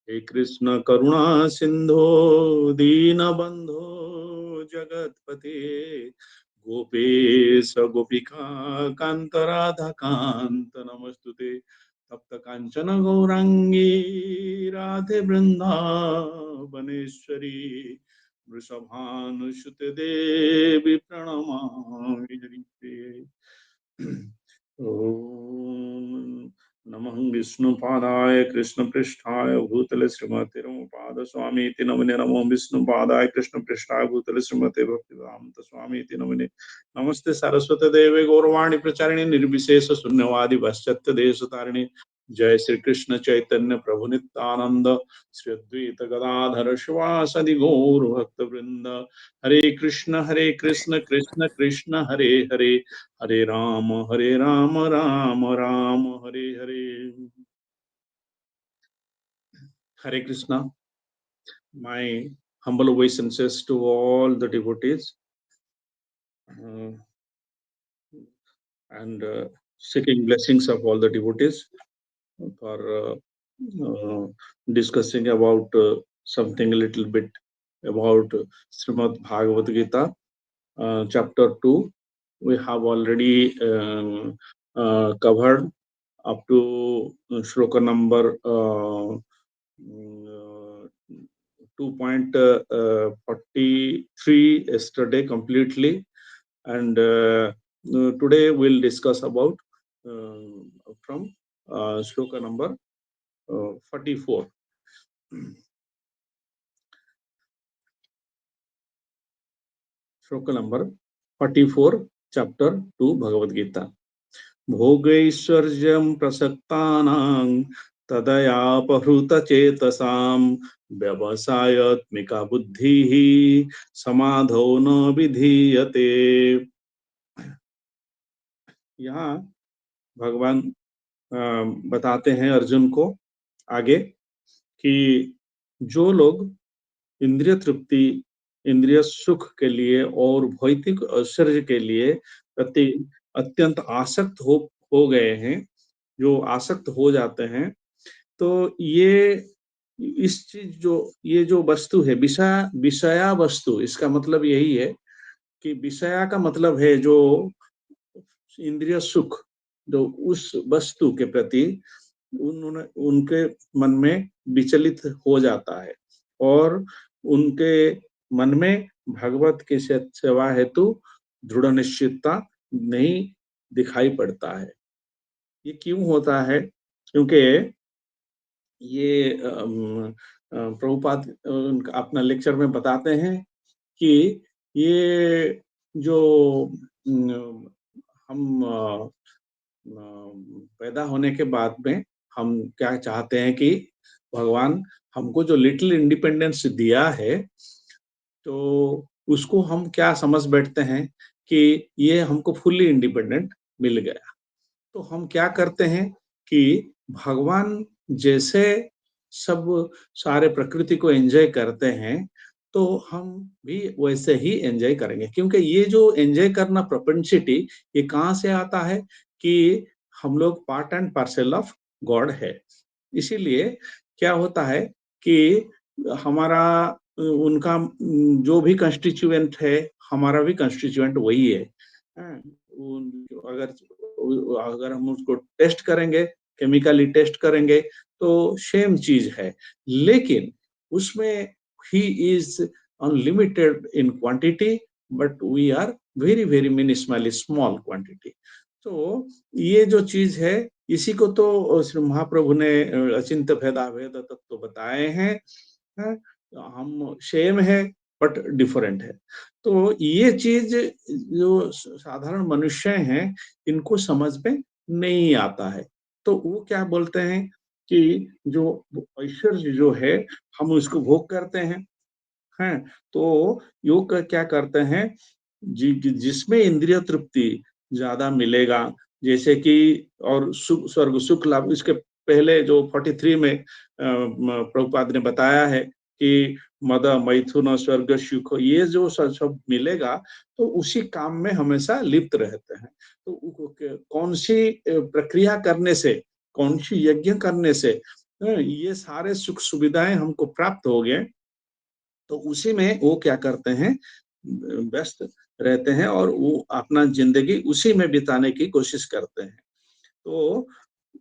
हे कृष्ण करुणा सिंधो दीनबंधो जगतपते गोपेश गोपिका कांत राधा कांत नमस्तुते तप्त कांचन गौरांगी राधे वृंदावनेश्वरी वृषभानुसुते देवी प्रणमामि हरिप्रिये। ओम नमः विष्णुपादाय कृष्णपृष्ठाय भूतले श्रीमते रमपाद स्वामी नमने नमो विष्णुपादाय कृष्णपृष्ठाय भूतले श्रीमते भक्तिवेदांत स्वामी नमने नमस्ते सारस्वती देवे गौरवाणी प्रचारिणे निर्विशेष शून्यवादी पाश्चात्य देशतारिणे जय श्री कृष्ण चैतन्य प्रभु नित्यानंद श्री अद्वैत गदाधर शिवासदि गौर भक्त वृंद हरे Krishna Krishna Krishna Hare Hare Hare Ram Ram Ram Hare Hare. Hare Krishna. My humble obeisances to all the devotees and seeking blessings of all the devotees for discussing about something a little bit about Srimad Bhagavad Gita, chapter 2. We have already covered up to shloka number 2.43 yesterday completely, and today we'll discuss about from shloka number 44. Shloka number 44, chapter 2 Bhagavad Gita. भोगैश्वर्यं प्रसक्तानां तदयापहृतचेतसां व्यवसायत्मिका बुद्धिः समाधौ न विधीयते। यहाँ भगवान बताते हैं अर्जुन को आगे कि जो लोग इंद्रिय तृप्ति, इंद्रिय सुख के लिए और भौतिक ऐश्वर्य के लिए प्रति अत्यंत आसक्त हो गए हैं, जो आसक्त हो जाते हैं, तो ये इस चीज जो ये जो वस्तु है विषया वस्तु, इसका मतलब यही है कि विषया का मतलब है जो इंद्रिय सुख, जो उस वस्तु के प्रति उनके मन में विचलित हो जाता है और उनके मन में भगवत की सेवा हेतु दृढ़ निश्चितता नहीं दिखाई पड़ता है। ये क्यों होता है? क्योंकि ये प्रभुपाद अपना लेक्चर में बताते हैं कि ये जो हम पैदा होने के बाद में हम क्या चाहते हैं कि भगवान हमको जो लिटिल इंडिपेंडेंस दिया है, तो उसको हम क्या समझ बैठते हैं कि ये हमको फुल्ली इंडिपेंडेंट मिल गया। तो हम क्या करते हैं कि भगवान जैसे सब सारे प्रकृति को एंजॉय करते हैं, तो हम भी वैसे ही एंजॉय करेंगे, क्योंकि ये जो एंजॉय करना प्रोपेंसिटी, ये कहाँ से आता है कि हम लोग part and parcel of God है। इसीलिए क्या होता है कि हमारा उनका जो भी कंस्टिट्यूएंट है, हमारा भी कंस्टिट्यूएंट वही है। हाँ, अगर अगर हम उसको टेस्ट करेंगे, केमिकली टेस्ट करेंगे, तो सेम चीज है, लेकिन उसमें ही is unlimited in quantity, but we are very very minimally small quantity. तो ये जो चीज है, इसी को तो श्री महाप्रभु ने अचिंत्य भेदाभेद तत्व बताए हैं। हम सेम है बट डिफरेंट है। तो ये चीज जो साधारण मनुष्य हैं, इनको समझ में नहीं आता है। तो वो क्या बोलते हैं कि जो ऐश्वर्य जो है, हम उसको भोग करते हैं। तो योग क्या करते हैं, जिसमें इंद्रिय तृप्ति ज्यादा मिलेगा, जैसे कि और स्वर्ग सुख लाभ, इसके पहले जो 43 में प्रभुपाद ने बताया है कि मद मैथुन स्वर्ग सुख, ये जो सब मिलेगा, तो उसी काम में हमेशा लिप्त रहते हैं। तो कौन सी प्रक्रिया करने से, कौन सी यज्ञ करने से ये सारे सुख सुविधाएँ हमको प्राप्त हो गए, तो उसी में वो क्या करते हैं, व्यस्त रहते हैं और वो अपना ज़िंदगी उसी में बिताने की कोशिश करते हैं। तो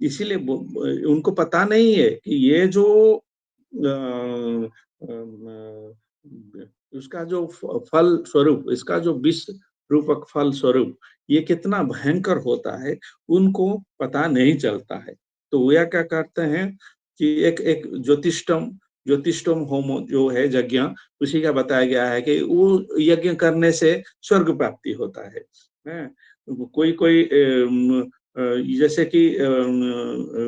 इसीलिए उनको पता नहीं है कि ये जो उसका जो फल स्वरूप, इसका जो विष रूपक फल स्वरूप, ये कितना भयंकर होता है, उनको पता नहीं चलता है। तो वो क्या करते हैं कि एक एक ज्योतिष्टोम होमो जो है यज्ञ, उसी का बताया गया है कि वो यज्ञ करने से स्वर्ग प्राप्ति होता है। हैं? कोई जैसे कि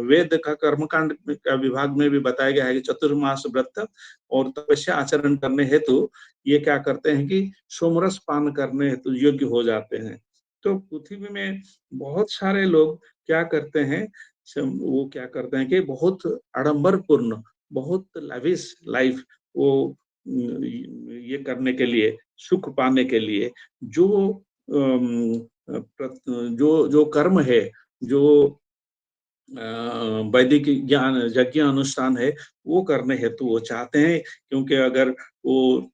वेद का कर्मकांड का विभाग में भी बताया गया है कि चतुर्मास व्रत और तपस्या आचरण करने हेतु ये क्या करते हैं कि सोमरस पान करने हेतु योग्य हो जाते हैं। तो पृथ्वी में बहुत सारे लोग क्या करते हैं, वो क्या करते हैं कि बहुत आडंबरपूर्ण, बहुत लाविश लाइफ वो ये करने के लिए, सुख पाने के लिए जो जो जो कर्म है, जो वैदिक ज्ञान यज्ञ अनुष्ठान है, वो करने हेतु वो चाहते हैं, क्योंकि अगर वो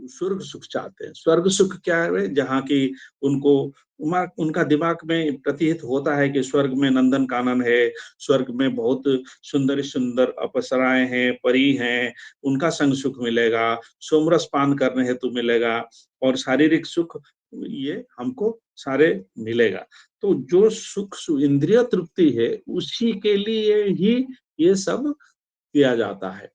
स्वर्ग सुख चाहते हैं। स्वर्ग सुख क्या है? जहाँ की उनको उनका दिमाग में प्रतीत होता है कि स्वर्ग में नंदन-कानन है, स्वर्ग में बहुत सुंदर-सुंदर अप्सराएँ हैं, परी हैं, उनका संग सुख मिलेगा, सोमरस पान करने हेतु मिलेगा और शारीरिक सुख ये हमको सारे मिलेगा। तो जो सुख इंद्रिय तृप्ति है, उसी के लिए ही ये सब किया जाता है।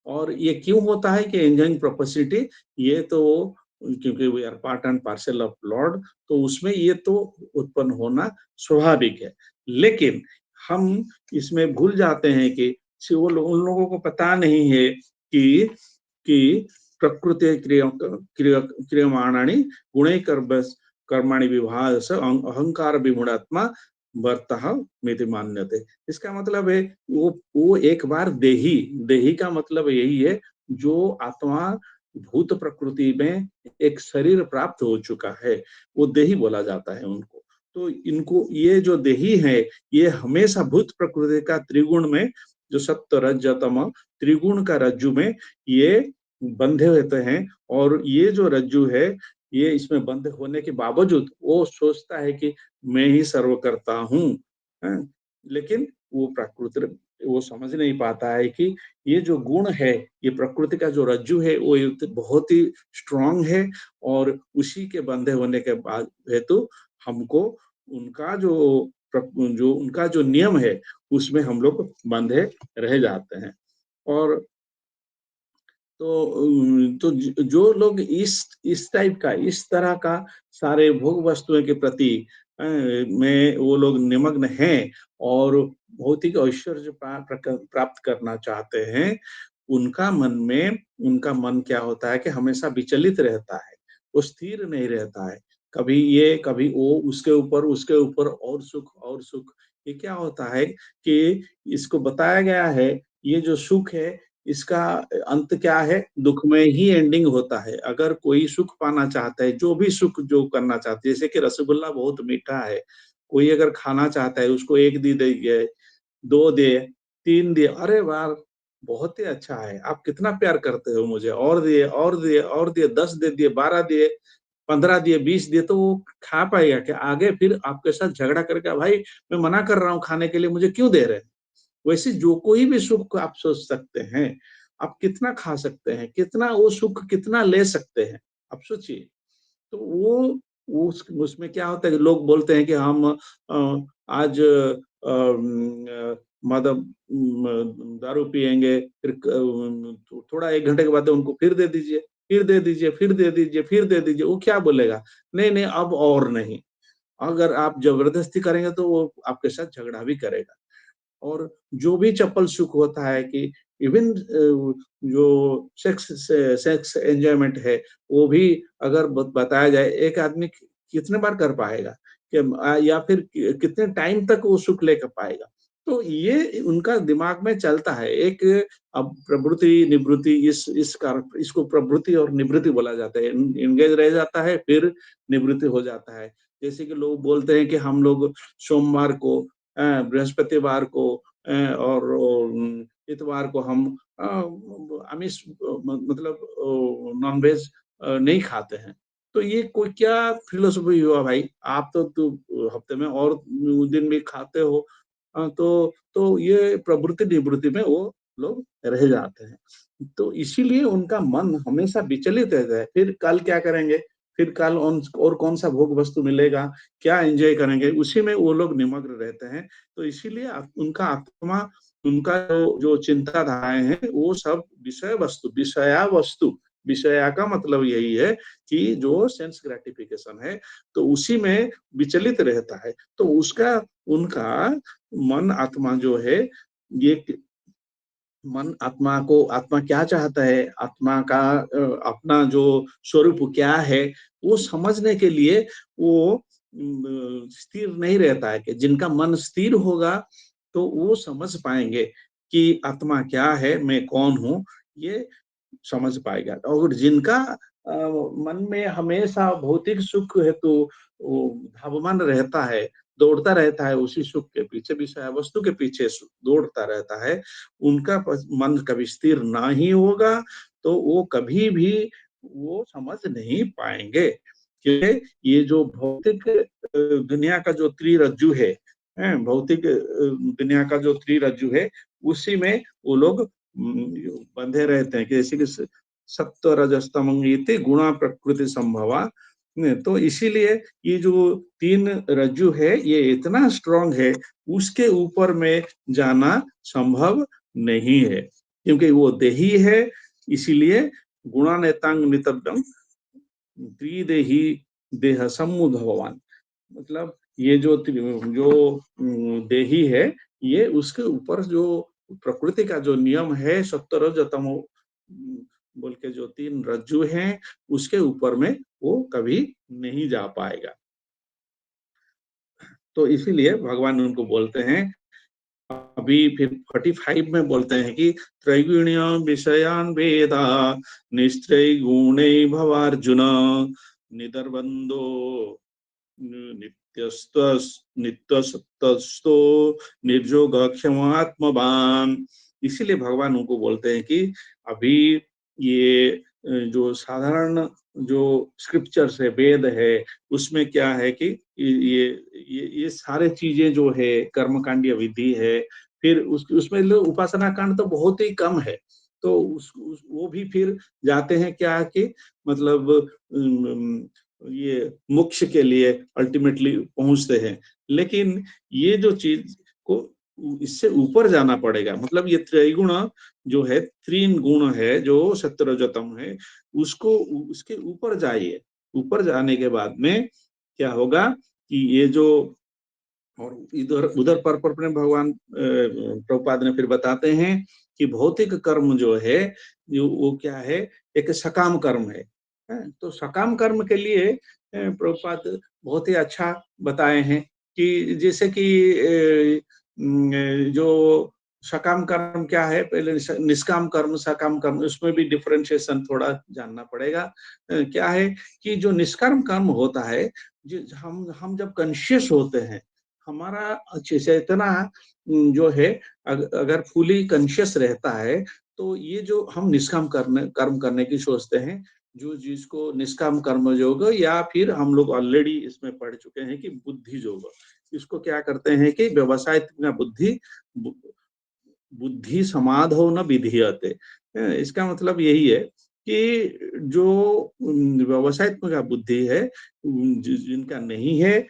और ये क्यों होता है कि एंजॉयिंग प्रोपेसिटी, ये तो क्योंकि we are part and parcel of lord, तो उसमें ये तो उत्पन्न होना स्वाभाविक है। लेकिन हम इसमें भूल जाते हैं कि उन लोगों को पता नहीं है कि प्रकृति क्रियमाणानि गुणै कर्माणि विभास अहंकार विमूढ़ात्मा वर्तः मिति मान्यते। इसका मतलब है वो एक बार देही, देही का मतलब यही है जो आत्मा भूत प्रकृति में एक शरीर प्राप्त हो चुका है, वो देही बोला जाता है उनको। तो इनको ये जो देही है, ये हमेशा भूत प्रकृति का त्रिगुण में, जो सत्व रज तम त्रिगुण का रज्जु में ये बंधे रहते हैं, और ये जो रज्जु है, ये इसमें बंधे होने के बावजूद वो सोचता है कि मैं ही सर्व करता हूँ, हैं? लेकिन वो प्रकृति, वो समझ नहीं पाता है कि ये जो गुण है, ये प्रकृति का जो रज्जु है, वो बहुत ही स्ट्रांग है, और उसी के बंधे होने के बाद हेतु हमको उनका जो उनका जो नियम है, उसमें हम लोग बंधे रह जाते हैं। और तो जो लोग इस टाइप का, इस तरह का सारे भोग वस्तुओं के प्रति में वो लोग निमग्न हैं और भौतिक ऐश्वर्य प्राप्त करना चाहते हैं, उनका मन क्या होता है कि हमेशा विचलित रहता है, वो स्थिर नहीं रहता है। कभी ये, कभी वो, उसके ऊपर और सुख और सुख। ये क्या होता है कि इसको बताया गया है, ये जो सुख है, इसका अंत क्या है? दुःख में ही एंडिंग होता है। अगर कोई सुख पाना चाहता है, जो भी सुख जो करना चाहता है, जैसे कि रसगुल्ला बहुत मीठा है, कोई अगर खाना चाहता है, उसको 1 दे देंगे, 2 दे, 3 दिए, अरे वाह! बहुत ही अच्छा है, आप कितना प्यार करते हो मुझे, और दिए, और दिए, और दिए, 10 दे दिए, 12 दिए, 15 दिए, 20 दिए, तो वो खा पाएगा क्या? आगे फिर आपके साथ झगड़ा करके, भाई मैं मना कर रहा हूँ खाने के लिए, मुझे क्यों दे रहे हैं? वैसे जो कोई भी सुख को आप सोच सकते हैं, आप कितना खा सकते हैं, कितना वो सुख कितना ले सकते हैं, आप सोचिए। तो वो उसमें क्या होता है कि लोग बोलते हैं कि हम आज मतलब दारू पिएँगे, फिर थोड़ा 1 घंटे के बाद उनको फिर दे दीजिए, फिर दे दीजिए, फिर दे दीजिए, फिर दे दीजिए, वो क्या बोलेगा? नहीं, नहीं अब और नहीं। अगर आप ज़बरदस्ती करेंगे तो वो आपके साथ झगड़ा भी करेगा। और जो भी चप्पल सुख होता है कि इवन जो सेक्स एन्जॉयमेंट है, वो भी अगर बताया जाए, एक आदमी कितने बार कर पाएगा? कि या फिर कितने टाइम तक वो सुख ले पाएगा? तो ये उनका दिमाग में चलता है। एक अब प्रवृत्ति, निवृत्ति, इस कारण इसको प्रवृत्ति और निवृत्ति बोला जाता है। एंगेज रह जाता है, फिर निवृत्ति हो जाता है। जैसे कि लोग बोलते हैं कि हम लोग सोमवार को, बृहस्पतिवार को और इतवार को हम आमिष मतलब नॉनवेज नहीं खाते हैं। तो ये कोई क्या फिलॉसफी हुआ भाई? आप तो हफ्ते में और दिन भी खाते हो। तो ये प्रवृत्ति-निवृत्ति में वो लोग रह जाते हैं। तो इसीलिए उनका मन हमेशा विचलित रहता है। फिर कल क्या करेंगे? फिर कल और कौन-सा भोग वस्तु मिलेगा? क्या एन्जॉय करेंगे? उसी में वो लोग निमग्न रहते हैं। तो इसीलिए उनका आत्मा, उनका जो चिंताधाराएँ हैं, वो सब विषय वस्तु, विषया वस्तु, विषया का मतलब यही है कि जो सेंस ग्रेटिफिकेशन है, तो उसी में विचलित रहता है। तो उसका उनका मन आत्मा जो है, ये मन आत्मा को, आत्मा क्या चाहता है, आत्मा का अपना जो स्वरूप क्या है, वो समझने के लिए वो स्थिर नहीं रहता है। कि जिनका मन स्थिर होगा तो वो समझ पाएंगे कि आत्मा क्या है, मैं कौन हूँ, ये समझ पाएगा। और जिनका मन में हमेशा भौतिक सुख हेतु वो धावमान रहता है, दौड़ता रहता है उसी सुख के पीछे, विषय वस्तु के पीछे दौड़ता रहता है, उनका मन कभी स्थिर ना ही होगा, तो वो कभी भी वो समझ नहीं पाएंगे। कि ये जो भौतिक दुनिया का जो त्रिरज्जु है, भौतिक दुनिया का जो त्रिरज्जु है, उसी में वो लोग बंधे रहते हैं। कि जैसे कि सत्व रजस तमः इति गुणा प्रकृति संभवा। तो इसीलिए ये जो तीन रज्जु है, ये इतना स्ट्रांग है, उसके ऊपर में जाना संभव नहीं है, क्योंकि वो देही है। इसीलिए गुणानेतांग नितब्दम त्रिदेही देह सम्मुख, मतलब ये जो देही है, ये उसके ऊपर जो प्रकृति का जो नियम है, सत्व रज तमो बोल के जो तीन रज्जु हैं, उसके ऊपर में वो कभी नहीं जा पाएगा। तो इसीलिए भगवान उनको बोलते हैं, अभी फिर 45 में बोलते हैं कि त्रैगुण्य विषयान वेदा निस्त्रैगुणे भवार्जुन निदर्बंदो नित्यस्तस नित्यसत्तस्तो निर्योगक्षमात्मवान। इसीलिए भगवान उनको बोलते हैं कि अभी ये जो साधारण जो स्क्रिप्चर्स है, वेद है, उसमें क्या है कि ये सारे चीजें जो है, कर्मकांडीय विधि है, फिर उसमें उपासना कांड तो बहुत ही कम है। तो वो भी फिर जाते हैं क्या कि मतलब ये मोक्ष के लिए अल्टीमेटली पहुंचते हैं। लेकिन ये जो चीज को, इससे ऊपर जाना पड़ेगा। मतलब ये त्रैगुण जो है, तीन गुण है जो सत्वरजतम है, उसको उसके ऊपर जाइए। ऊपर जाने के बाद में क्या होगा कि ये जो, और इधर उधर पर में भगवान प्रभुपाद ने फिर बताते हैं कि भौतिक कर्म जो है, जो वो क्या है, एक सकाम कर्म है। तो सकाम कर्म के लिए प्रभुपाद बहुत ही अच्छा बताए हैं कि जैसे कि जो सकाम कर्म क्या है, पहले निष्काम कर्म, सकाम कर्म, उसमें भी डिफरेंशिएशन थोड़ा जानना पड़ेगा। क्या है कि जो निष्काम कर्म होता है, हम जब कॉन्शियस होते हैं, हमारा चेतना जो है, अगर फुली कॉन्शियस रहता है, तो ये जो हम निष्काम कर्म करने की सोचते हैं, जो जिसको निष्काम कर्म योग, या फिर हम लोग ऑलरेडी इसमें पढ़ चुके हैं कि बुद्धि योग, इसको क्या करते हैं कि व्यवसाय बुद्धि बुद्धि समाधो न विधीयते। इसका मतलब यही है कि जो व्यवसायत्मक बुद्धि है, जिनका नहीं है,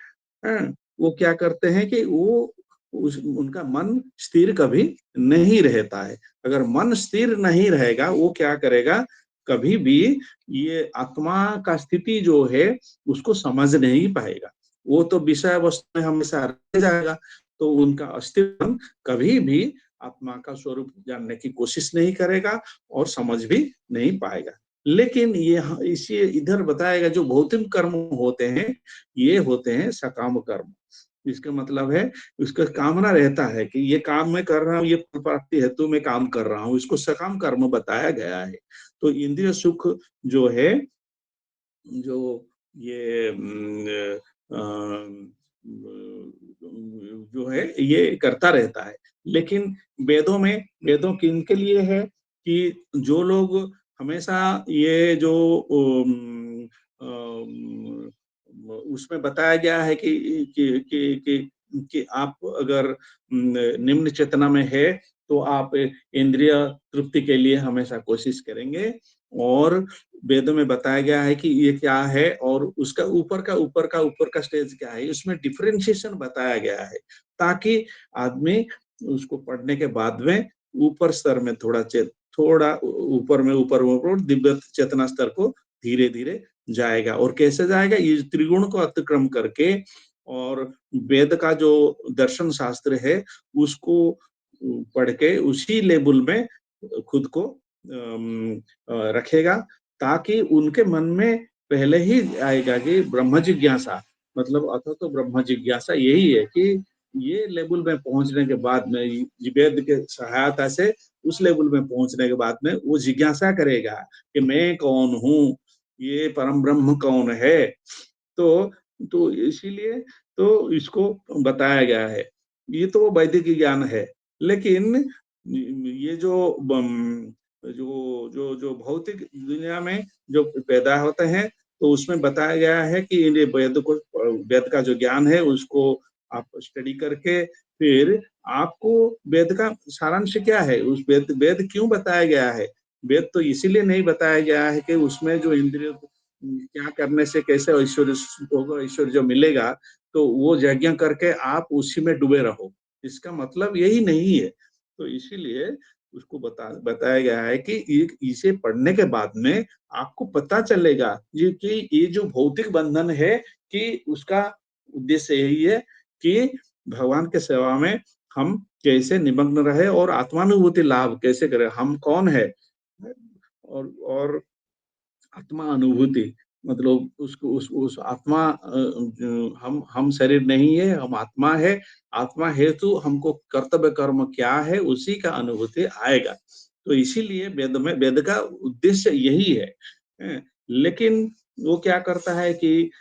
वो क्या करते हैं कि वो उनका मन स्थिर कभी नहीं रहता है। अगर मन स्थिर नहीं रहेगा, वो क्या करेगा, कभी भी ये आत्मा का स्थिति जो है, उसको समझ नहीं पाएगा। वो तो विषय वस्तु में हमेशा रह जाएगा। तो उनका अस्तित्व कभी भी आत्मा का स्वरूप जानने की कोशिश नहीं करेगा और समझ भी नहीं पाएगा। लेकिन ये इसी इधर बताएगा, जो भौतिक कर्म होते हैं, ये होते हैं सकाम कर्म। इसका मतलब है, उसका कामना रहता है कि ये काम मैं कर रहा हूँ, ये फल प्राप्ति हेतु मैं काम कर रहा हूँ, इसको सकाम कर्म बताया गया है। तो इंद्रिय सुख जो है, जो ये जो है ये करता रहता है। लेकिन वेदों किनके लिए है कि जो लोग हमेशा ये जो उसमें बताया गया है कि आप अगर निम्न चेतना में है तो आप इंद्रिय तृप्ति के लिए हमेशा कोशिश करेंगे, और वेदों में बताया गया है कि ये क्या है और उसका ऊपर का स्टेज क्या है, इसमें डिफरेंशिएशन बताया गया है, ताकि आदमी उसको पढ़ने के बाद में ऊपर स्तर में थोड़ा ऊपर दिव्य चेतना स्तर को धीरे धीरे जाएगा। और कैसे जाएगा? ये त्रिगुण को अतिक्रम करके, और वेद का जो दर्शन शास्त्र है उसको पढ़ के उसी लेवल में खुद को रखेगा, ताकि उनके मन में पहले ही आएगा कि ब्रह्म जिज्ञासा, मतलब अथ तो ब्रह्म जिज्ञासा यही है कि ये लेवल में पहुंचने के बाद में वेद के सहायता से उस लेवल में पहुंचने के बाद में वो जिज्ञासा करेगा कि मैं कौन हूँ, ये परम ब्रह्म कौन है। तो इसीलिए तो इसको बताया गया है। ये तो वैदिक ज्ञान है, लेकिन ये जो भौतिक दुनिया में जो पैदा होते हैं, तो उसमें बताया गया है कि ये वेद का जो ज्ञान है उसको आप स्टडी करके फिर आपको वेद का सारांश क्या है, उस वेद क्यों बताया गया है। वेद तो इसीलिए नहीं बताया गया है कि उसमें जो इंद्रिय क्या करने से कैसे ऐश्वर्य होगा, ऐश्वर्य जो मिलेगा, तो वो यज्ञ करके आप उसी में डूबे रहो, इसका मतलब यही नहीं है। तो इसीलिए उसको बताया गया है कि इसे पढ़ने के बाद में आपको पता चलेगा ये कि ये जो भौतिक बंधन है कि उसका उद्देश्य यही है कि भगवान के सेवा में हम कैसे निमग्न रहे और आत्मानुभूति लाभ कैसे करें, हम कौन है। और आत्मा अनुभूति, मतलब उसको उस आत्मा हम शरीर नहीं है, हम आत्मा है। आत्मा हेतु हमको कर्तव्य कर्म क्या है उसी का अनुभूति आएगा। तो इसीलिए वेद का उद्देश्य यही है। लेकिन वो क्या करता है कि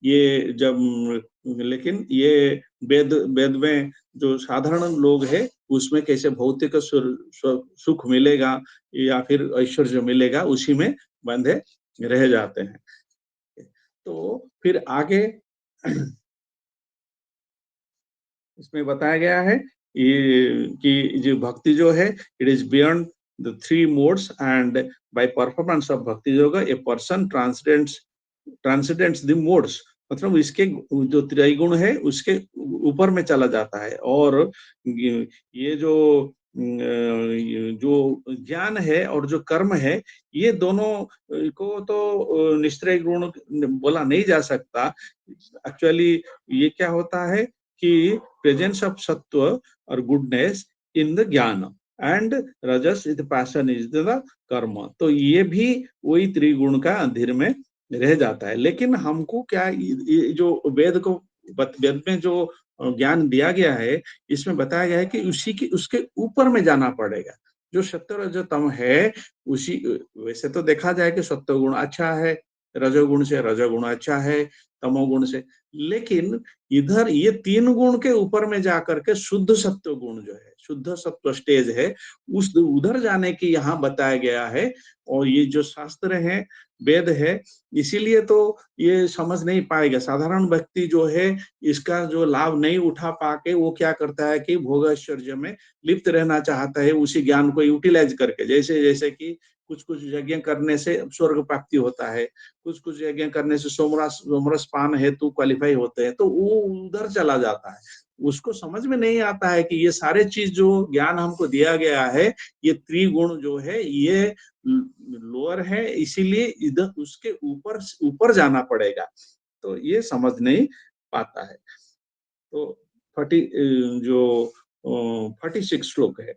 ये जब लेकिन ये वेद वेद में जो साधारण लोग है उसमें कैसे भौतिक सुख मिलेगा या फिर ऐश्वर्य मिलेगा, उसी में बंधे रह जाते हैं। तो फिर आगे इसमें बताया गया है ये कि जो भक्ति जो है it is beyond the three modes, and by performance of bhakti yoga a person transcendents the modes, मतलब इसके जो त्रिगुण है उसके ऊपर में चला जाता है। और ये जो ज्ञान है और जो कर्म है, ये दोनों को तो निश्चय गुण बोला नहीं जा सकता। एक्चुअली ये क्या होता है कि प्रेजेंस ऑफ सत्व और goodness in the gyan, and rajas is passion is the karma, तो ये भी वही त्रिगुण का अधीर में रह जाता है। लेकिन हमको क्या ये जो वेद में जो ज्ञान दिया गया है, इसमें बताया गया है कि उसी की उसके ऊपर में जाना पड़ेगा। जो सत्व रजोतम है उसी, वैसे तो देखा जाए कि सत्व गुण अच्छा है, रजोगुण से रजोगुण अच्छा है, तमोगुण से, लेकिन इधर ये तीन गुण के ऊपर में जाकर के शुद्ध सत्व गुण जो है, शुद्ध सत्व स्टेज है, उस उधर जाने की यहाँ बताया गया है। और ये जो शास्त्र है, वेद है, इसीलिए तो ये समझ नहीं पाएगा साधारण व्यक्ति जो है, इसका जो लाभ नहीं उठा पाके वो क्या करता है कि भोग ऐश्वर्य में लिप्त रहना चाहता है, उसी ज्ञान को यूटिलाइज करके, जैसे जैसे कि कुछ कुछ यज्ञ करने से स्वर्ग प्राप्ति होता है, कुछ कुछ यज्ञ करने से सोमरस पान हेतु क्वालिफाई होते हैं, तो वो उधर चला जाता है। उसको समझ में नहीं आता है कि ये सारे चीज जो ज्ञान हमको दिया गया है, ये त्रिगुण जो है ये लोअर है, इसीलिए इधर उसके ऊपर ऊपर जाना पड़ेगा, तो ये समझ नहीं पाता है। तो 40 जो 46 श्लोक है।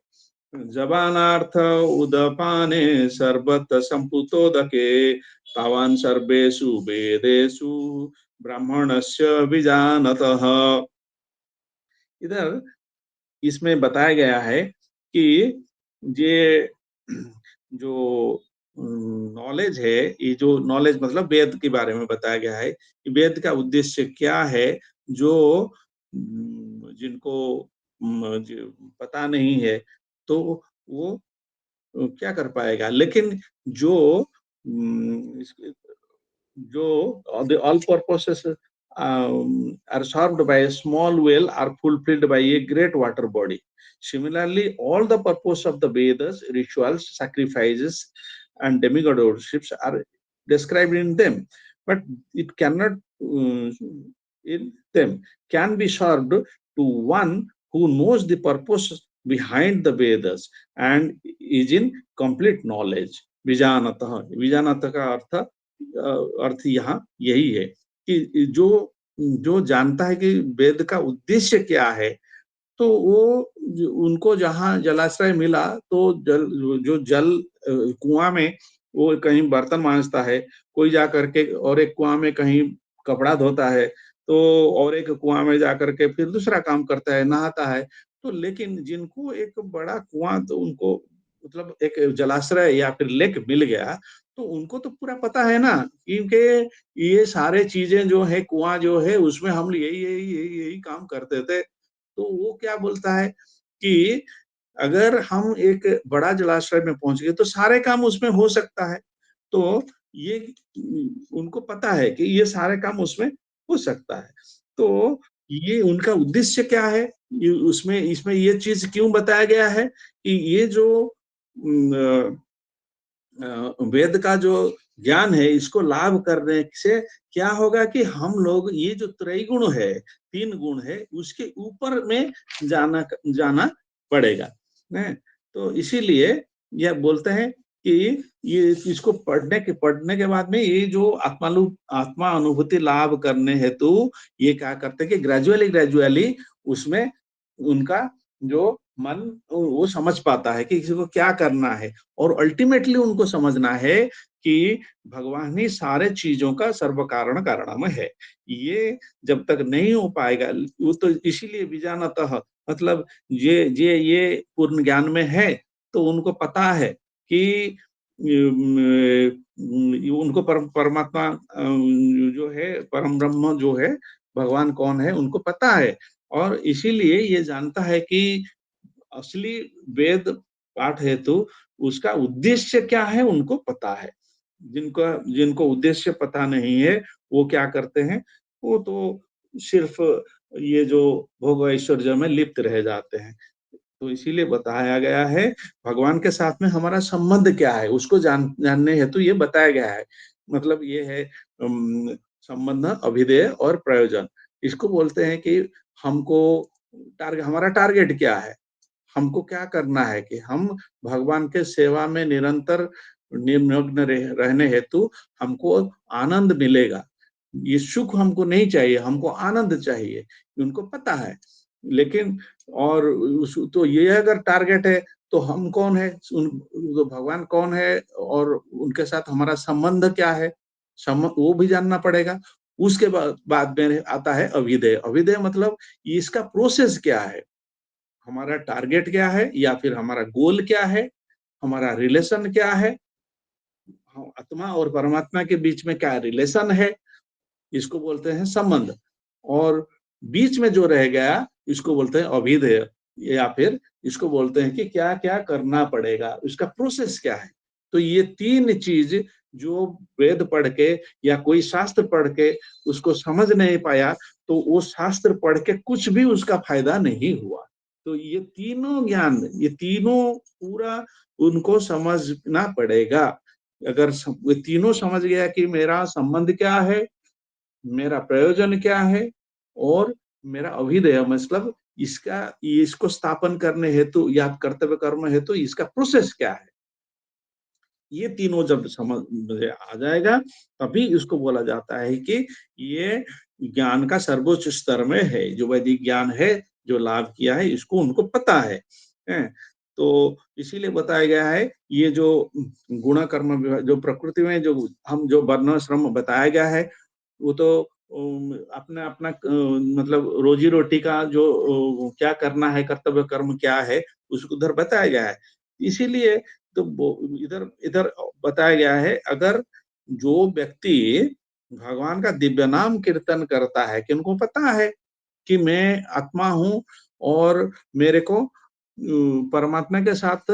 जबानार्थ उदपाने सर्वत्र संपुतोदके तावान सर्वेषु वेदेषु ब्राह्मणस्य विजानतः। इधर इसमें बताया गया है कि ये जो नॉलेज है, ये जो नॉलेज मतलब वेद के बारे में बताया गया है कि वेद का उद्देश्य क्या है, जो जिनको पता नहीं है, तो वो क्या कर पाएगा? लेकिन जो उम, इस जो the all purposes are served by a small well are fulfilled by a great water body. Similarly, all the purpose of the Vedas, rituals, sacrifices, and demigod worships are described in them, but it cannot in them can be served to one who knows the purpose behind the Vedas and is in complete knowledge. विजानतः विजानत का अर्थ यहाँ यही है कि जो जो जानता है कि वेद का उद्देश्य क्या है, तो वो उनको जहाँ जलाशय मिला तो जल जो जल कुआं में वो कहीं बर्तन मांजता है, कोई जा करके और एक कुआं में कहीं कपड़ा धोता है, तो और एक कुआं में जा करके फिर दूसरा काम करता है, नहाता है। तो लेकिन जिनको एक बड़ा कुआं तो उनको मतलब एक जलाशय या फिर लेक मिल गया, तो उनको तो पूरा पता है ना, क्योंकि ये सारे चीजें जो है कुआं जो है उसमें हम यही काम करते थे। तो वो क्या बोलता है कि अगर हम एक बड़ा जलाशय में पहुंच गए तो सारे काम उसमें हो सकता है। तो ये उनको पता है कि ये सारे काम उसमें हो सकता है। तो ये उनका उद्देश्य क्या है? ये उसमें इसमें ये चीज क्यों बताया गया है कि ये जो वेद का जो ज्ञान है इसको लाभ करने से क्या होगा कि हम लोग ये जो त्रैगुण है, 3 गुण है, उसके ऊपर में जाना जाना पड़ेगा। हैं? तो इसीलिए यह बोलते हैं कि ये इसको पढ़ने के बाद में ये जो आत्मा अनुभूति लाभ करने हेतु ये क्या करते हैं कि ग्रेजुअली उसमें उनका जो मन वो समझ पाता है कि किसी को क्या करना है और अल्टीमेटली उनको समझना है कि भगवान ही सारे चीजों का सर्व कारण कारणम है। ये जब तक नहीं हो पाएगा, वो तो इसीलिए बीजानतः मतलब ये पूर्ण ज्ञान में है, तो उनको पता है कि उनको परमात्मा जो है परम ब्रह्म जो है भगवान कौन है उनको पता है और इसीलिए ये जानता है कि असली वेद पाठ हेतु उसका उद्देश्य क्या है उनको पता है। जिनको जिनको उद्देश्य पता नहीं है वो क्या करते हैं, वो तो सिर्फ ये जो भोग ऐश्वर्य में लिप्त रह जाते हैं। तो इसीलिए बताया गया है भगवान के साथ में हमारा संबंध क्या है उसको जानने हेतु ये बताया गया है। मतलब ये है संबंध, अभिधेय और प्रयोजन। इसको बोलते हैं कि हमको हमारा टारगेट क्या है, हमको क्या करना है कि हम भगवान के सेवा में निरंतर निमग्न रहने हेतु हमको आनंद मिलेगा। ये सुख हमको नहीं चाहिए, हमको आनंद चाहिए, उनको पता है। लेकिन और तो ये अगर टारगेट है तो हम कौन है, तो भगवान कौन है और उनके साथ हमारा संबंध क्या है, वो भी जानना पड़ेगा। उसके बाद में आता है अभिधेय। अभिधेय मतलब इसका प्रोसेस क्या है, हमारा टारगेट क्या है या फिर हमारा गोल क्या है, हमारा रिलेशन क्या है, आत्मा और परमात्मा के बीच में क्या रिलेशन है, इसको बोलते हैं संबंध। और बीच में जो रह गया इसको बोलते हैं अभिधेय, या फिर इसको बोलते हैं कि क्या क्या करना पड़ेगा, उसका प्रोसेस क्या है। तो ये 3 चीज जो वेद पढ़ के या कोई शास्त्र पढ़ के उसको समझ नहीं पाया, तो वो शास्त्र पढ़ के कुछ भी उसका फायदा नहीं हुआ। तो ये तीनों ज्ञान, ये तीनों पूरा उनको समझना पड़ेगा। अगर ये तीनों समझ गया कि मेरा संबंध क्या है, मेरा प्रयोजन क्या है और मेरा अभिधेय मतलब इसको स्थापन करने हेतु या कर्तव्य कर्म हेतु इसका प्रोसेस क्या है, ये तीनों जब समझ में आ जाएगा तभी इसको बोला जाता है कि ये ज्ञान का सर्वोच्च स्तर में है, जो वैदिक ज्ञान है, जो लाभ किया है इसको उनको पता है। हैं? तो इसीलिए बताया गया है ये जो गुण कर्म जो प्रकृति में जो हम जो वर्ण श्रम बताया गया है वो तो अपना अपना मतलब रोजी रोटी का जो क्या करना है, कर्तव्य कर्म क्या है उसको उधर बताया गया है। इसीलिए तो इधर इधर बताया गया है, अगर जो व्यक्ति भगवान का दिव्य नाम कीर्तन करता है कि उनको पता है कि मैं आत्मा हूँ और मेरे को परमात्मा के साथ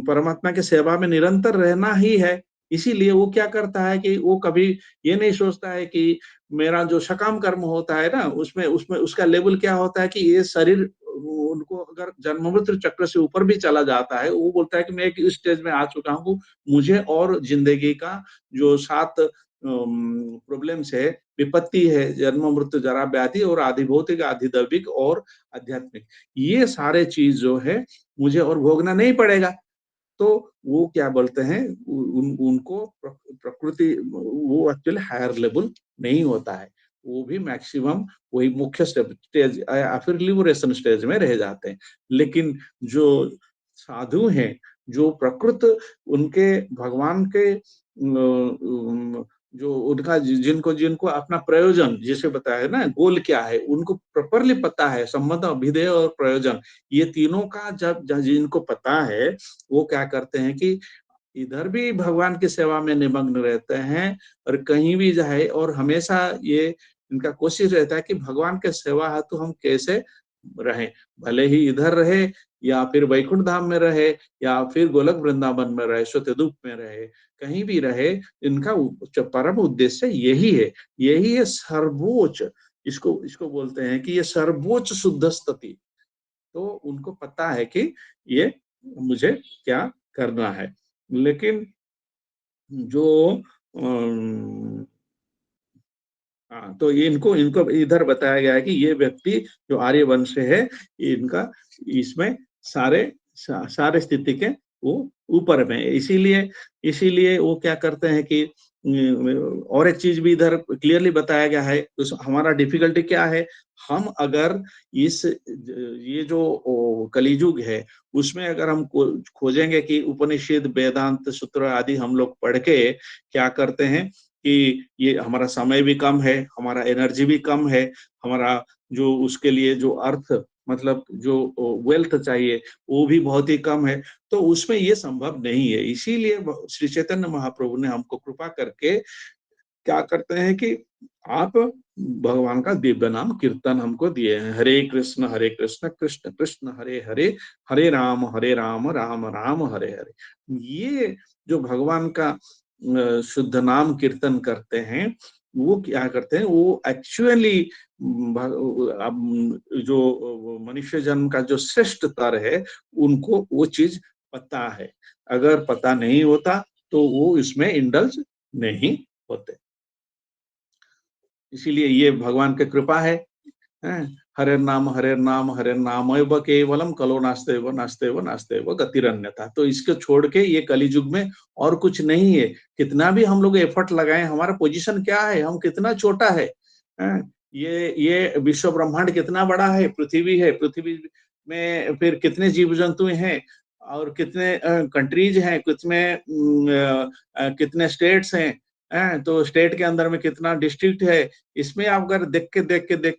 परमात्मा की सेवा में निरंतर रहना ही है। इसीलिए वो क्या करता है कि वो कभी ये नहीं सोचता है कि मेरा जो सकाम कर्म होता है ना, उसमें उसमें उसका लेवल क्या होता है कि ये शरीर उनको अगर जन्म-मृत्यु चक्र से ऊपर भी चला जाता है, वो बोलता है कि मैं एक इस स्टेज में आ चुका हूँ, मुझे और ज़िंदगी का जो 7 प्रॉब्लम्स है, विपत्ति है, जन्म, मृत्यु, जरा, व्याधि और आधि भौतिक, आधि दैविक और आध्यात्मिक, ये सारे चीज़ जो है मुझे और भोगना नहीं पड़ेगा। तो वो क्या बोलते हैं उनको प्रकृति वो एक्चुअली हायर लेवल नहीं होता है। वो भी मैक्सिमम वही मुख्य स्टेज या फिर लिबरेशन स्टेज में रह जाते हैं। लेकिन जो साधु हैं, जो प्रकृत उनके भगवान के जो उनका जिनको जिनको अपना प्रयोजन जैसे बताया ना गोल क्या है, उनको प्रॉपरली पता है संबंध, अभिधेय और प्रयोजन ये तीनों का जब जिनको पता है, वो क्या करते हैं कि इधर भी भगवान की सेवा में निमग्न रहते हैं और कहीं भी जाए और हमेशा ये इनका कोशिश रहता है कि भगवान के सेवा हेतु हम कैसे रहें। भले ही इधर रहे या फिर वैकुंठ धाम में रहे या फिर गोलक वृंदावन में रहे, श्वेतद्वीप में रहे, कहीं भी रहे, इनका परम उद्देश्य यही है। यही है सर्वोच्च इसको इसको बोलते हैं कि ये सर्वोच्च शुद्ध स्थिति। तो उनको पता है कि ये मुझे क्या करना है। लेकिन जो अम, हाँ, तो ये इनको इनको इधर बताया गया है कि ये व्यक्ति जो आर्यवंश है, इनका इसमें सारे स्थिति के वो ऊपर में है। इसीलिए इसीलिए वो क्या करते हैं कि और एक चीज भी इधर क्लियरली बताया गया है। उस हमारा डिफिकल्टी क्या है, हम अगर इस ये जो कलियुग है उसमें अगर हम खोजेंगे कि उपनिषद वेदांत सूत्र आदि हम लोग पढ़ के क्या करते हैं कि ये हमारा समय भी कम है, हमारा एनर्जी भी कम है, हमारा जो उसके लिए जो अर्थ मतलब जो वेल्थ चाहिए वो भी बहुत ही कम है, तो उसमें ये संभव नहीं है। इसीलिए श्री चैतन्य महाप्रभु ने हमको कृपा करके क्या करते हैं कि आप भगवान का दिव्य नाम कीर्तन हमको दिए हैं। हरे कृष्ण कृष्ण कृष्ण हरे हरे, हरे राम राम राम हरे हरे। ये जो भगवान का शुद्ध नाम कीर्तन करते हैं, वो क्या करते हैं, वो एक्चुअली जो मनुष्य जन्म का जो श्रेष्ठ तर है, उनको वो चीज पता है। अगर पता नहीं होता तो वो इसमें इंडल्ज नहीं होते। इसीलिए ये भगवान की कृपा है। हैं? हरे नाम हरे नामैव केवलम कलो नास्तेव नास्तेव नास्तेव गतिरन्यथा। तो इसको छोड़ के ये कलियुग में और कुछ नहीं है। कितना भी हम लोग एफर्ट लगाएं, हमारा पोजीशन क्या है, हम कितना छोटा है। हैं? ये विश्व ब्रह्मांड कितना बड़ा है, पृथ्वी है, पृथ्वी में फिर कितने जीव जंतु हैं और कितने कंट्रीज हैं, कितने स्टेट्स हैं। तो स्टेट के अंदर में कितना डिस्ट्रिक्ट है, इसमें आप अगर देख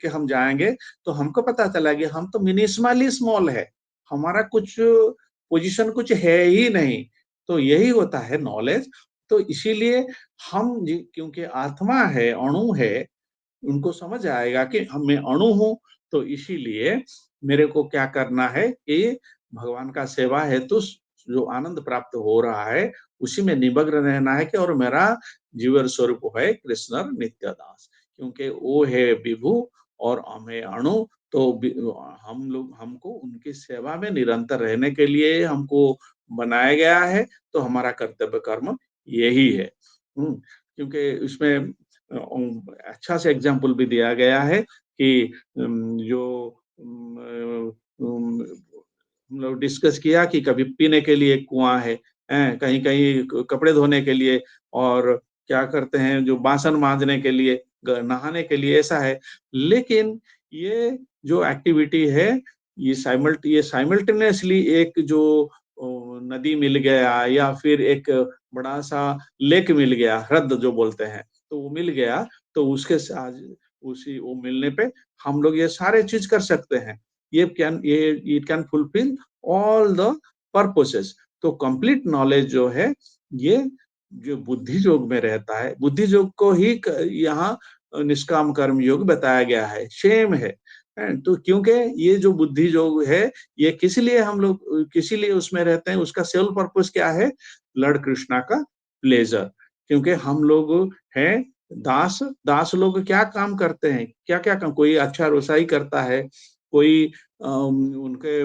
के हम जाएंगे तो हमको पता चला कि हम तो मिनिस्मली स्मॉल है, हमारा कुछ पोजीशन कुछ है ही नहीं। तो यही होता है नॉलेज। तो इसीलिए क्योंकि आत्मा है, अणु है, उनको समझ आएगा कि हम मैं अणु हूँ, तो इसीलिए मेरे को क्या करना है कि भगवान का सेवा हेतु जो आनंद प्राप्त हो रहा है, उसी में निमग्न रहना है कि और मेरा जीवन स्वरूप है कृष्ण नित्य दास। क्योंकि वो है विभु और हम है अणु, तो हम लोग हमको उनकी सेवा में निरंतर रहने के लिए हमको बनाया गया है, तो हमारा कर्तव्य कर्म यही है। क्योंकि इसमें अच्छा से एग्जाम्पल भी दिया गया है कि जो हम लोग डिस्कस किया कि कभी पीने के लिए कुआं है, कहीं कहीं कपड़े धोने के लिए और क्या करते हैं जो बासन मांजने के लिए, नहाने के लिए, ऐसा है। लेकिन ये जो एक्टिविटी है, ये साइमल्टेनियसली एक जो नदी मिल गया या फिर एक बड़ा सा लेक मिल गया, ह्रद जो बोलते हैं, तो वो मिल गया, तो उसके साथ उसी वो मिलने पे हम लोग ये सारे चीज कर सकते हैं। ये it can fulfil all the purposes. तो कंप्लीट नॉलेज जो है ये जो बुद्धि योग में रहता है, बुद्धि योग को ही यहाँ निष्काम कर्म योग बताया गया है, सेम है। हैं? तो क्योंकि ये जो बुद्धि योग है, ये किस लिए हम लोग किसी लिए उसमें रहते हैं, उसका सेल पर्पस क्या है? लॉर्ड कृष्णा का प्लेजर। क्योंकि हम लोग हैं दास, दास लोग क्या काम करते हैं? क्या-क्या काम, कोई अच्छा रोषाई करता है, कोई उनके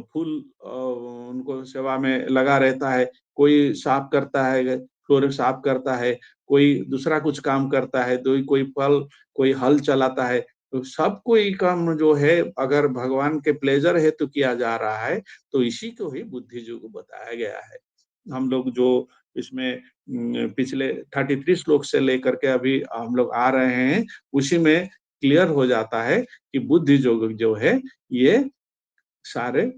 फूल उनको सेवा में लगा रहता है, कोई साफ करता है, फ्लोर साफ करता है, कोई दूसरा कुछ काम करता है, कोई फल, कोई हल चलाता है। तो सब कोई काम जो है अगर भगवान के प्लेज़र हेतु किया जा रहा है, तो इसी को ही बुद्धि योग बताया गया है। हम लोग जो इसमें पिछले 33 श्लोक से लेकर के अभी हम लोग आ रहे हैं, उसी में क्लियर हो जाता है कि बुद्धि योग जो है, ये सारे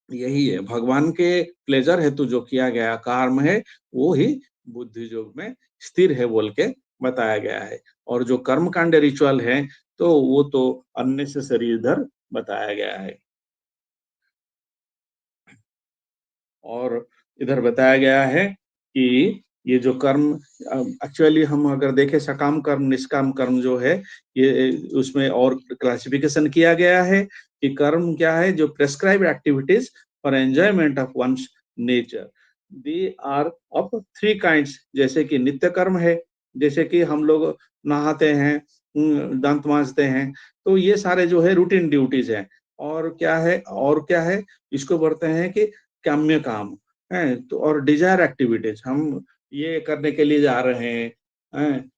यही है, भगवान के प्लेज़र हेतु जो किया गया कर्म है, वो ही बुद्धि योग में स्थिर है बोल के बताया गया है। और जो कर्मकांड रिचुअल है, तो वो तो अननेसेसरी इधर बताया गया है। और इधर बताया गया है कि ये जो कर्म एक्चुअली हम अगर देखें सकाम कर्म, निष्काम कर्म जो है, ये उसमें और क्लासिफिकेशन किया गया है कि कर्म क्या है, जो prescribed activities for enjoyment of one's nature. They are of 3 kinds, जैसे कि नित्य कर्म है, जैसे कि हम लोग नहाते हैं, दांत मांजते हैं, तो ये सारे जो है रूटीन ड्यूटीज हैं। और क्या है, इसको बोलते हैं कि काम्य काम है, तो और डिजायर एक्टिविटीज हम ये करने के लिए जा रहे हैं,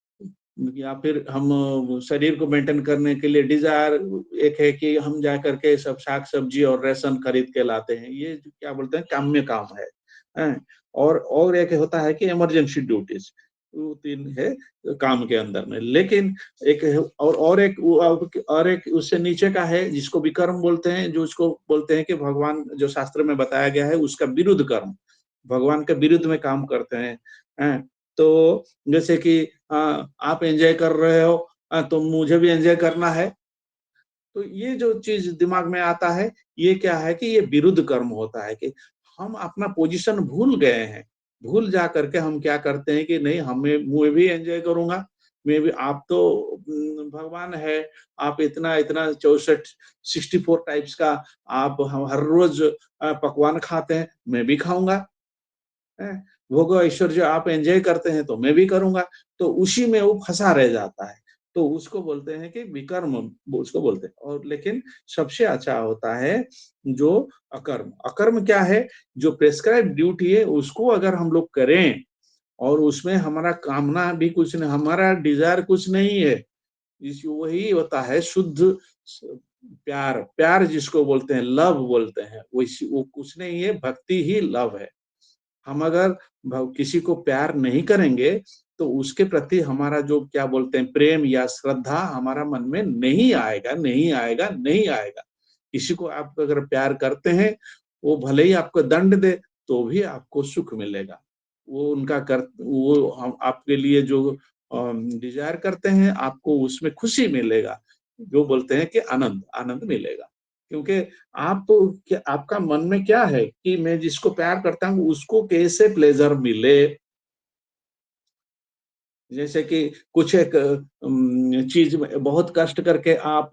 या फिर हम शरीर को मेंटेन करने के लिए डिजायर एक है कि हम जा करके सब साग सब्जी और राशन खरीद के लाते हैं, ये क्या बोलते हैं काम्य काम है। और एक होता है कि इमरजेंसी ड्यूटीज, वो 3 है काम के अंदर में। लेकिन एक है और एक उससे नीचे का है जिसको विकर्म बोलते हैं, जो उसको बोलते हैं कि भगवान जो शास्त्र में बताया गया है उसका विरुद्ध कर्म, भगवान के विरुद्ध में काम करते हैं। तो जैसे कि आप एंजॉय कर रहे हो, तो मुझे भी एंजॉय करना है। तो ये जो चीज दिमाग में आता है, ये क्या है कि ये विरुद्ध कर्म होता है कि हम अपना पोजीशन भूल गए हैं। भूल जा करके हम क्या करते हैं कि नहीं, हमें मैं भी एन्जॉय करूँगा, मैं भी, आप तो भगवान है, आप इतना-इतना 64 64 टाइप्स का आप ह हर रोज़ पकवान खाते हैं, मैं भी खाऊँगा। हैं? भोग ऐश्वर्य आप एन्जॉय करते हैं तो मैं भी करूँगा, तो उसी में वो फँसा रह जाता है। तो उसको बोलते हैं कि विकर्म, उसको बोलते हैं। और लेकिन सबसे अच्छा होता है जो अकर्म। अकर्म क्या है? जो प्रिस्क्राइब्ड ड्यूटी है उसको अगर हम लोग करें और उसमें हमारा कामना भी कुछ नहीं, हमारा डिज़ायर कुछ नहीं है। इस वही होता है शुद्ध स प्यार, प्यार जिसको बोलते हैं, लव बोलते हैं, वैसी वो कुछ नहीं है, भक्ति ही लव है। हम अगर किसी को प्यार नहीं करेंगे, तो उसके प्रति हमारा जो क्या बोलते हैं प्रेम या श्रद्धा हमारा मन में नहीं आएगा, नहीं आएगा, नहीं आएगा। किसी को आप अगर प्यार करते हैं, वो भले ही आपको दंड दे, तो भी आपको सुख मिलेगा। वो हम आपके लिए जो डिज़ायर करते हैं, आपको उसमें खुशी मिलेगा। जो बोलते हैं कि आनंद, आनंद मिलेगा। क्योंकि आप क्या, आपका मन में क्या है कि मैं जिसको प्यार करता हूँ उसको कैसे प्लेज़र मिले। जैसे कि कुछ एक चीज़ में बहुत कष्ट करके आप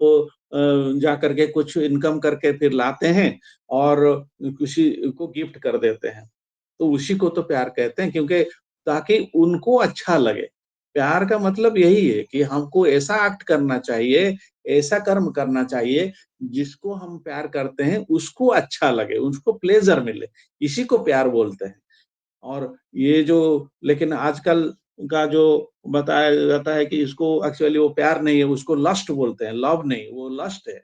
जा करके कुछ इनकम करके फिर लाते हैं और किसी को गिफ्ट कर देते हैं। तो उसी को तो प्यार कहते हैं, क्योंकि ताकि उनको अच्छा लगे। प्यार का मतलब यही है कि हमको ऐसा एक्ट करना चाहिए, ऐसा कर्म करना चाहिए, जिसको हम प्यार करते हैं उसको अच्छा लगे, उसको प्लेज़र मिले, इसी को प्यार बोलते हैं। और ये जो लेकिन आजकल का जो बताया जाता है कि इसको एक्चुअली वो प्यार नहीं है, उसको लस्ट बोलते हैं, लव नहीं, वो लस्ट है।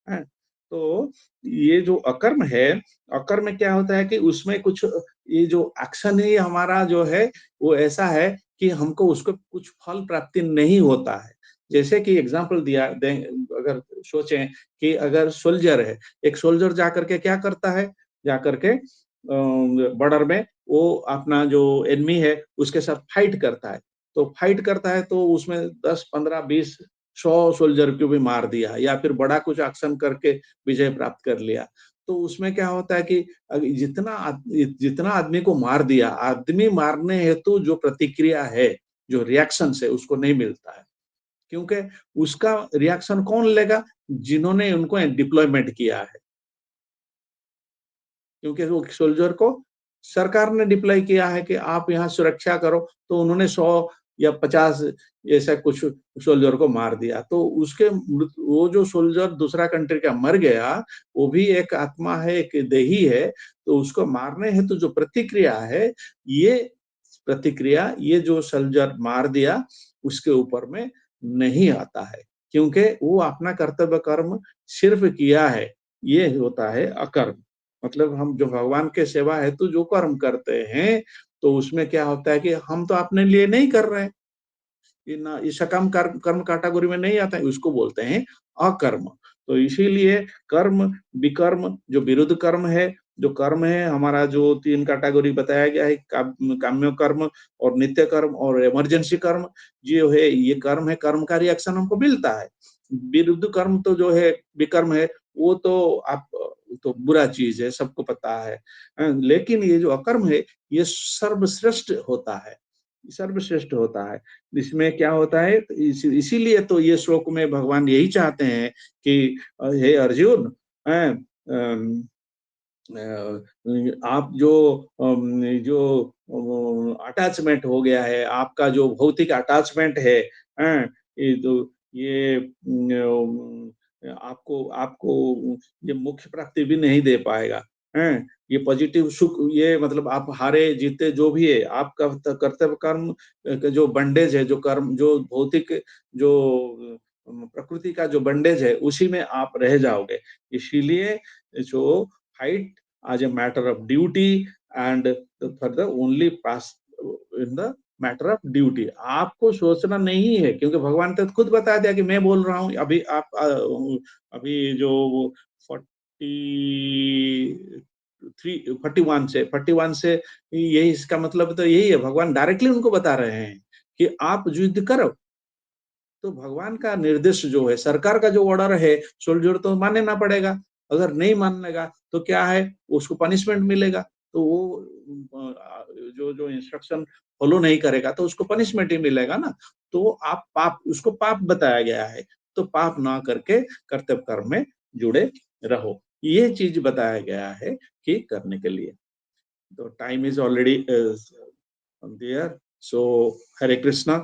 हैं? तो ये जो अकर्म है, अकर्म में क्या होता है कि उसमें कुछ ये जो एक्शन ही हमारा जो है, वो ऐसा है कि हमको उसको कुछ फल प्राप्ति नहीं होता है। जैसे कि एग्ज़ाम्पल दिया दें, अगर सोचें कि अगर सोल्जर है, एक सोल्जर जाकर के क्या करता है? जाकर के बॉर्डर में वो अपना जो एनिमी है, उसके साथ फाइट करता है। तो फाइट करता है तो उसमें 10, 15, 20, 100 सोल्जर को भी मार दिया या फिर बड़ा कुछ एक्शन करके विजय प्राप्त कर लिया। तो उसमें क्या होता है कि जितना आदमी को मार दिया, आदमी मारने हेतु जो प्रतिक्रिया है, जो रिएक्शंस है, उसको नहीं मिलता है। क्योंकि उसका रिएक्शन कौन लेगा? जिन्होंने उनको डिप्लॉयमेंट किया है। क्योंकि वो सोल्जर को सरकार ने डिप्लॉय किया है कि आप यहाँ सुरक्षा करो, तो उन्होंने 100 या 50 ऐसा कुछ सोल्जर को मार दिया। तो उसके वो जो सोल्जर दूसरा कंट्री का मर गया, वो भी एक आत्मा है, एक देही है, तो उसको मारने हेतु जो प्रतिक्रिया है, ये प्रतिक्रिया, ये जो सोल्जर मार दिया, उसके ऊपर में नहीं आता है। क्योंकि वो अपना कर्तव्य कर्म सिर्फ़ किया है, ये होता है अकर्म। मतलब हम जो भगवान के सेवा हेतु जो कर्म करते हैं, तो उसमें क्या होता है कि हम तो अपने लिए नहीं कर रहे हैं। ये ना ये सकाम कर्म कर्म कैटेगरी में नहीं आता है, उसको बोलते हैं अकर्म। तो इसीलिए कर्म, विकर्म जो विरुद्ध कर्म है, जो कर्म है हमारा जो 3 कैटेगरी बताया गया है, काम्य कर्म और नित्य कर्म और इमरजेंसी कर्म, जो है ये कर्म है, कर्म का रिएक्शन हमको मिलता है। विरुद्ध कर्म तो जो है, विकर्म है, वो तो तो बुरा चीज़ है, सबको पता है। लेकिन ये जो अकर्म है, ये सर्वश्रेष्ठ होता है, सर्वश्रेष्ठ होता है। इसमें क्या होता है, इसीलिए तो ये श्लोक में भगवान यही चाहते हैं कि हे अर्जुन, हैं, अम, आप जो अटैचमेंट हो गया है, आपका जो भौतिक अटैचमेंट है, हैं, ये तो ये आपको आपको ये मुख्य प्राप्ति भी नहीं दे पाएगा, हैं? ये पॉजिटिव सुख, ये मतलब आप हारे जीते जो भी है, आपका कर्तव्य कर्म का जो बंडेज है, जो कर्म, जो भौतिक, जो प्रकृति का जो बंडेज है, उसी में आप रह जाओगे। इसीलिए जो fight as a matter of duty and for the only pass in the matter of duty. आपको सोचना नहीं है, क्योंकि भगवान ने तो खुद बता दिया कि मैं बोल रहा हूँ। अभी आप अभी जो 41 से यही, इसका मतलब तो यही है, भगवान डायरेक्टली उनको बता रहे हैं कि आप युद्ध करो। तो भगवान का निर्देश जो है, सरकार का जो ऑर्डर है, सोल्जर तो मानना पड़ेगा। अगर नहीं मानेगा तो क्या है, उसको पनिशमेंट मिलेगा। तो वो जो जो इंस्ट्रक्शन फॉलो नहीं करेगा तो उसको पनिशमेंट ही मिलेगा ना। तो आप पाप, उसको पाप बताया गया है। तो पाप ना करके कर्तव्य कर्म में जुड़े रहो। ये चीज़ बताया गया है कि करने के लिए। तो time is already there. So Hare Krishna.